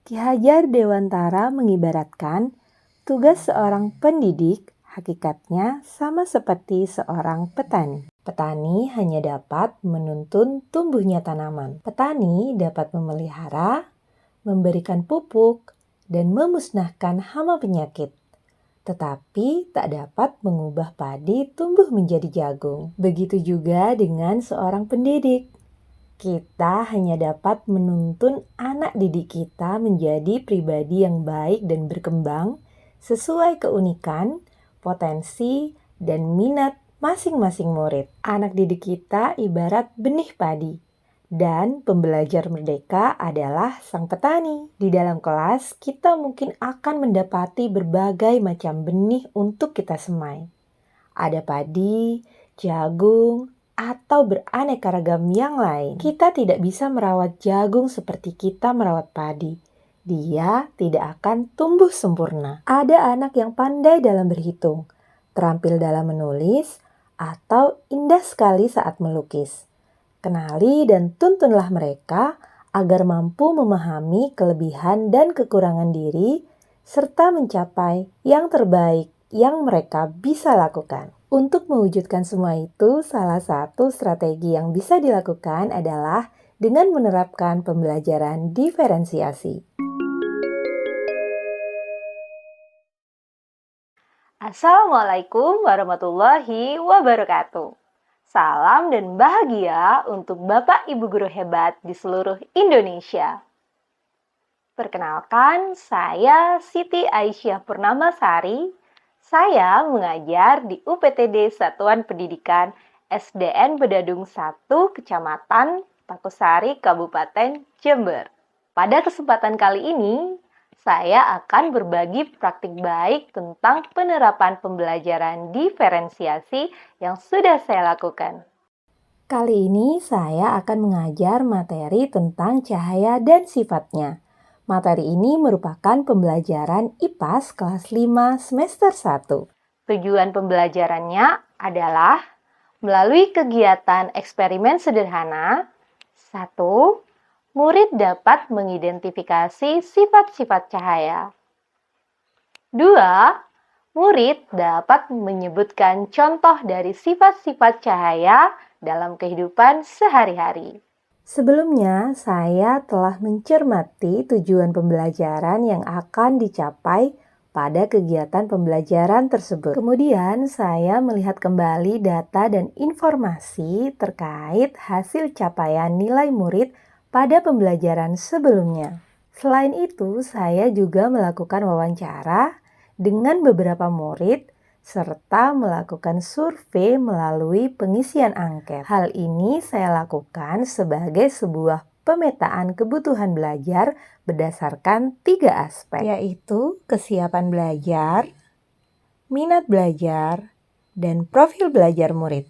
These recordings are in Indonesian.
Ki Hajar Dewantara mengibaratkan tugas seorang pendidik hakikatnya sama seperti seorang petani. Petani hanya dapat menuntun tumbuhnya tanaman. Petani dapat memelihara, memberikan pupuk, dan memusnahkan hama penyakit. Tetapi tak dapat mengubah padi tumbuh menjadi jagung. Begitu juga dengan seorang pendidik. Kita hanya dapat menuntun anak didik kita menjadi pribadi yang baik dan berkembang sesuai keunikan, potensi, dan minat masing-masing murid. Anak didik kita ibarat benih padi, dan pembelajar merdeka adalah sang petani. Di dalam kelas, kita mungkin akan mendapati berbagai macam benih untuk kita semai. Ada padi, jagung, atau beraneka ragam yang lain. Kita tidak bisa merawat jagung seperti kita merawat padi. Dia tidak akan tumbuh sempurna. Ada anak yang pandai dalam berhitung, terampil dalam menulis, atau indah sekali saat melukis. Kenali dan tuntunlah mereka agar mampu memahami kelebihan dan kekurangan diri, serta mencapai yang terbaik yang mereka bisa lakukan. Untuk mewujudkan semua itu, salah satu strategi yang bisa dilakukan adalah dengan menerapkan pembelajaran diferensiasi. Assalamualaikum warahmatullahi wabarakatuh. Salam dan bahagia untuk Bapak Ibu Guru hebat di seluruh Indonesia. Perkenalkan, saya Siti Aisyah Purnamasari. Saya mengajar di UPTD Satuan Pendidikan SDN Bedadung 1, Kecamatan Takusari, Kabupaten Jember. Pada kesempatan kali ini, saya akan berbagi praktik baik tentang penerapan pembelajaran diferensiasi yang sudah saya lakukan. Kali ini saya akan mengajar materi tentang cahaya dan sifatnya. Materi ini merupakan pembelajaran IPAS kelas 5 semester 1. Tujuan pembelajarannya adalah melalui kegiatan eksperimen sederhana. 1. Murid dapat mengidentifikasi sifat-sifat cahaya. 2. Murid dapat menyebutkan contoh dari sifat-sifat cahaya dalam kehidupan sehari-hari. Sebelumnya, saya telah mencermati tujuan pembelajaran yang akan dicapai pada kegiatan pembelajaran tersebut. Kemudian, saya melihat kembali data dan informasi terkait hasil capaian nilai murid pada pembelajaran sebelumnya. Selain itu, saya juga melakukan wawancara dengan beberapa murid serta melakukan survei melalui pengisian angket. Hal ini saya lakukan sebagai sebuah pemetaan kebutuhan belajar berdasarkan 3 aspek, yaitu kesiapan belajar, minat belajar, dan profil belajar murid.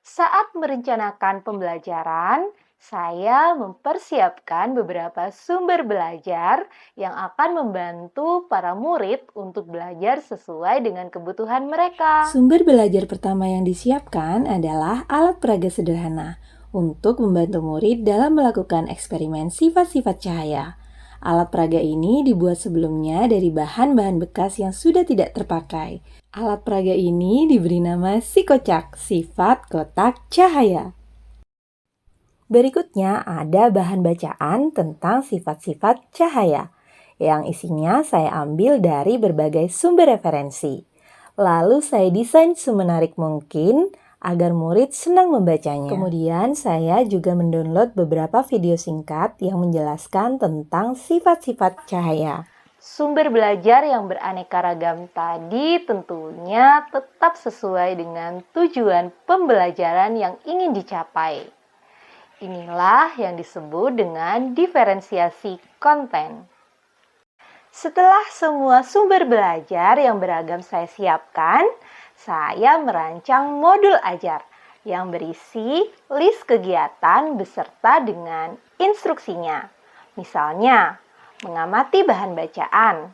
Saat merencanakan pembelajaran, saya mempersiapkan beberapa sumber belajar yang akan membantu para murid untuk belajar sesuai dengan kebutuhan mereka. Sumber belajar pertama yang disiapkan adalah alat peraga sederhana untuk membantu murid dalam melakukan eksperimen sifat-sifat cahaya. Alat peraga ini dibuat sebelumnya dari bahan-bahan bekas yang sudah tidak terpakai. Alat peraga ini diberi nama Sikocak, sifat kotak cahaya. Berikutnya ada bahan bacaan tentang sifat-sifat cahaya, yang isinya saya ambil dari berbagai sumber referensi. Lalu saya desain semenarik mungkin agar murid senang membacanya. Kemudian saya juga mendownload beberapa video singkat yang menjelaskan tentang sifat-sifat cahaya. Sumber belajar yang beraneka ragam tadi tentunya tetap sesuai dengan tujuan pembelajaran yang ingin dicapai. Inilah yang disebut dengan diferensiasi konten. Setelah semua sumber belajar yang beragam saya siapkan, saya merancang modul ajar yang berisi list kegiatan beserta dengan instruksinya. Misalnya, mengamati bahan bacaan,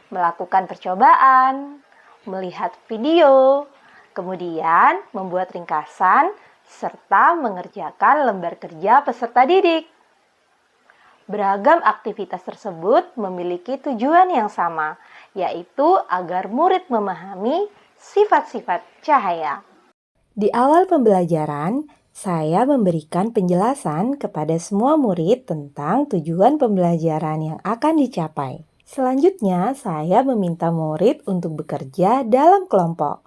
melakukan percobaan, melihat video, kemudian membuat ringkasan, serta mengerjakan lembar kerja peserta didik. Beragam aktivitas tersebut memiliki tujuan yang sama, yaitu agar murid memahami sifat-sifat cahaya. Di awal pembelajaran, saya memberikan penjelasan kepada semua murid tentang tujuan pembelajaran yang akan dicapai. Selanjutnya, saya meminta murid untuk bekerja dalam kelompok.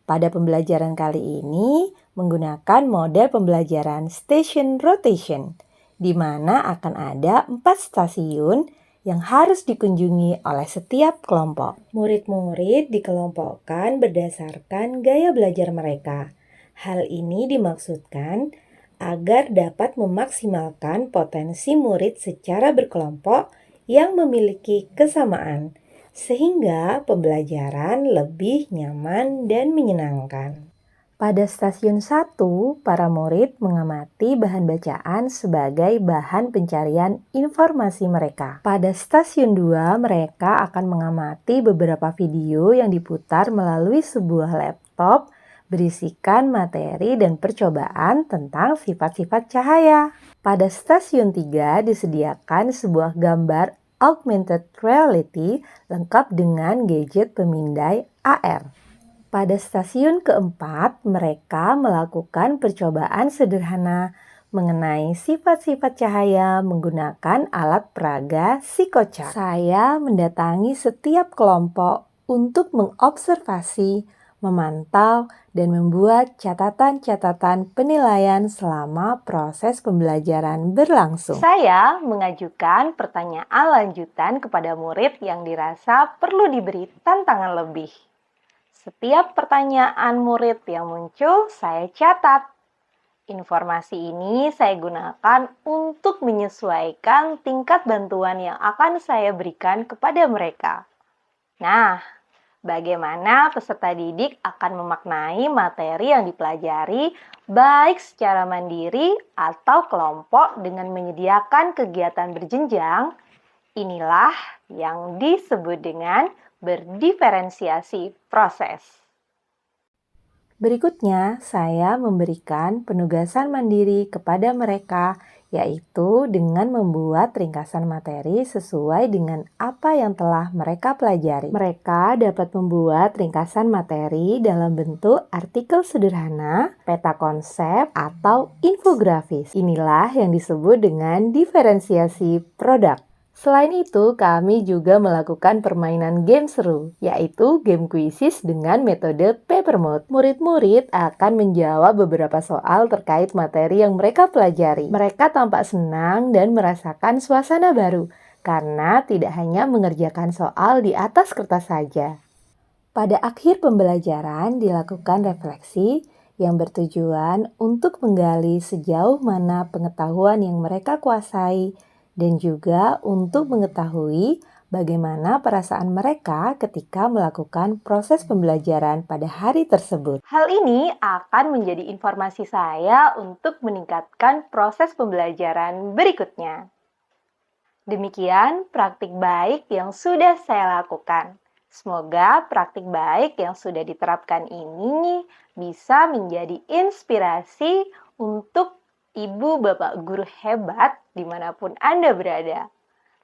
Pada pembelajaran kali ini, menggunakan model pembelajaran station rotation, di mana akan ada 4 stasiun yang harus dikunjungi oleh setiap kelompok. Murid-murid dikelompokkan berdasarkan gaya belajar mereka. Hal ini dimaksudkan agar dapat memaksimalkan potensi murid secara berkelompok yang memiliki kesamaan, sehingga pembelajaran lebih nyaman dan menyenangkan. Pada stasiun 1, para murid mengamati bahan bacaan sebagai bahan pencarian informasi mereka. Pada stasiun 2, mereka akan mengamati beberapa video yang diputar melalui sebuah laptop berisikan materi dan percobaan tentang sifat-sifat cahaya. Pada stasiun 3 disediakan sebuah gambar augmented reality lengkap dengan gadget pemindai AR. Pada stasiun keempat, mereka melakukan percobaan sederhana mengenai sifat-sifat cahaya menggunakan alat peraga psikocar. Saya mendatangi setiap kelompok untuk mengobservasi, memantau, dan membuat catatan-catatan penilaian selama proses pembelajaran berlangsung. Saya mengajukan pertanyaan lanjutan kepada murid yang dirasa perlu diberi tantangan lebih. Setiap pertanyaan murid yang muncul, saya catat. Informasi ini saya gunakan untuk menyesuaikan tingkat bantuan yang akan saya berikan kepada mereka. Nah, bagaimana peserta didik akan memaknai materi yang dipelajari baik secara mandiri atau kelompok dengan menyediakan kegiatan berjenjang? Inilah yang disebut dengan berdiferensiasi proses. Berikutnya, saya memberikan penugasan mandiri kepada mereka, yaitu dengan membuat ringkasan materi sesuai dengan apa yang telah mereka pelajari. Mereka dapat membuat ringkasan materi dalam bentuk artikel sederhana, peta konsep, atau infografis. Inilah yang disebut dengan diferensiasi produk. Selain itu, kami juga melakukan permainan game seru, yaitu game kuisis dengan metode paper mode. Murid-murid akan menjawab beberapa soal terkait materi yang mereka pelajari. Mereka tampak senang dan merasakan suasana baru, karena tidak hanya mengerjakan soal di atas kertas saja. Pada akhir pembelajaran dilakukan refleksi yang bertujuan untuk menggali sejauh mana pengetahuan yang mereka kuasai, dan juga untuk mengetahui bagaimana perasaan mereka ketika melakukan proses pembelajaran pada hari tersebut. Hal ini akan menjadi informasi saya untuk meningkatkan proses pembelajaran berikutnya. Demikian praktik baik yang sudah saya lakukan. Semoga praktik baik yang sudah diterapkan ini bisa menjadi inspirasi untuk Ibu Bapak Guru hebat dimanapun Anda berada.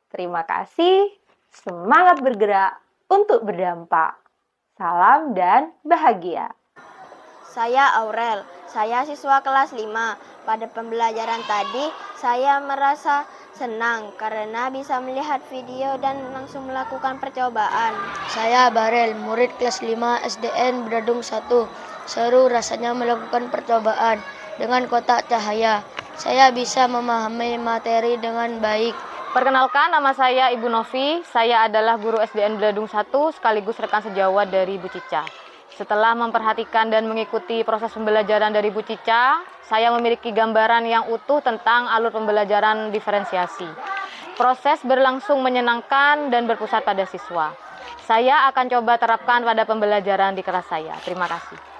Terima kasih, semangat bergerak untuk berdampak. Salam dan bahagia. Saya Aurel, saya siswa kelas 5. Pada pembelajaran tadi, saya merasa senang karena bisa melihat video dan langsung melakukan percobaan. Saya Barel, murid kelas 5 SDN Bedadung 1. Seru rasanya melakukan percobaan dengan kotak cahaya. Saya bisa memahami materi dengan baik. Perkenalkan, nama saya Ibu Novi. Saya adalah guru SDN Bedadung 1 sekaligus rekan sejawat dari Bu Cica. Setelah memperhatikan dan mengikuti proses pembelajaran dari Bu Cica, saya memiliki gambaran yang utuh tentang alur pembelajaran diferensiasi. Proses berlangsung menyenangkan dan berpusat pada siswa. Saya akan coba terapkan pada pembelajaran di kelas saya. Terima kasih.